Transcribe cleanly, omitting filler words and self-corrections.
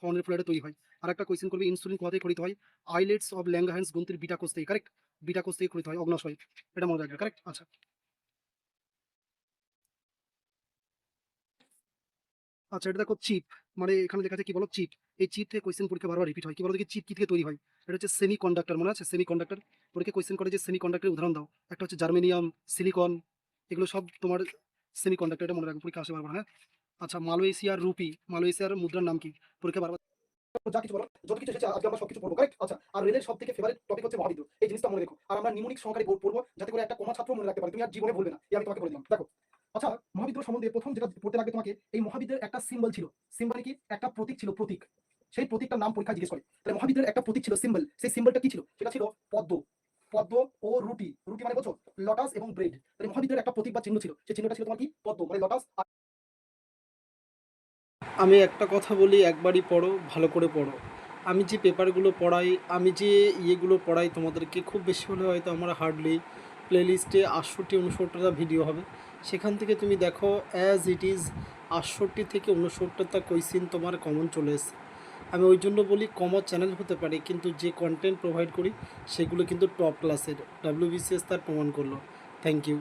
Colonel ফ্লয়েডে তৈরি হয়। আর একটা কোয়েশ্চেন করবে ইনসুলিন কোথা থেকে খরিত হয়? আইলেটস অফ ল্যাঙ্গারহ্যান্স গ্রন্থির বিটা কোষ থেকে, কারেক্ট? বিটা কোষ থেকে খরিত হয় অগ্নাশয়। এটা মনে রাখবে, কারেক্ট? আচ্ছা। আচ্ছা, এটা দেখো চিপ, মানে এখানে লেখা আছে কি বলো, চিপ। এই চিপ থেকে কোয়েশ্চেন পরীক্ষা বারবার রিপিট হয়। কি বলো দেখি, চিপ কি থেকে তৈরি হয়? এটা হচ্ছে সেমি কন্ডাক্টর, মনে আছে? সেমি কন্ডাক্টর পরীক্ষা কোয়েশ্চেন করে যে সেমি কন্ডাক্টরের উদাহরণ দাও। একটা হচ্ছে জার্মেনিয়াম, সিলিকন, এগুলো সব তোমার সেমি কন্ডাক্টর। এটা মনে রাখবে, পরীক্ষা আসে বারবার, হ্যাঁ। আচ্ছা, মালয়েশিয়ার রুপি, মালয়েশিয়ার মুদ্রার নাম কি? পরীক্ষা বারবার যা কিছু বলো, যত কিছু এসেছে আজকে আমরা সবকিছু পড়বো, কারেক্ট? আচ্ছা, আর রেলের সব থেকে ফেভারিট টপিক হচ্ছে মহাবিদ্যুৎ, এই জিনিসটা মনে রেখো। আর আমরা নিমোনিক সহকারে পড়বো, যাতে করে একটা কমা ছাত্র মনে রাখতে পারে, তুমি আর জীবনে বলবে না, এই আমি তোমাকে বলে দিলাম। দেখো, আচ্ছা, মহাবিদ্যুৎ সম্বন্ধে প্রথম যেটা পড়তে লাগবে তোমাকে, এই মহাবিদ্যুতের একটা সিম্বল ছিল। সিম্বল কি? একটা প্রতীক ছিল, প্রতীক। সেই প্রতীকটার নাম পরীক্ষা জিজ্ঞেস করে। তাহলে মহাবিদ্যুতের একটা প্রতীক ছিল, সিম্বল। সেই সিম্বলটা কি ছিল? সেটা ছিল পদ্ম। পদ্ম ও রুটি। রুটি মানে বোঝো লটাস এবং ব্রেড। তাহলে মহাবিদ্যুতের একটা প্রতীক বা চিহ্ন ছিল, সেই চিহ্নটা ছিল তোমার কি? পদ্ম মানে লটাস। আমি একটা কথা বলি, একবারই পড়ো, ভালো করে পড়ো। আমি যে পেপারগুলো পড়াই, আমি যে ইয়েগুলো পড়াই তোমাদেরকে, খুব বেশি হলে হয়তো আমার হার্ডলি প্লেলিস্টে 68-69টা ভিডিও হবে। সেখান থেকে তুমি দেখো, অ্যাজ ইট ইজ 68 থেকে 69টা কোয়েশ্চেন তোমার কমন চলে এসেছে। আমি ওই জন্য বলি, কমন চ্যানেল হতে পারে, কিন্তু যে কন্টেন্ট প্রোভাইড করি সেগুলো কিন্তু টপ ক্লাসের। ডাব্লিউবিসিএস তার প্রমাণ করলো। Thank you.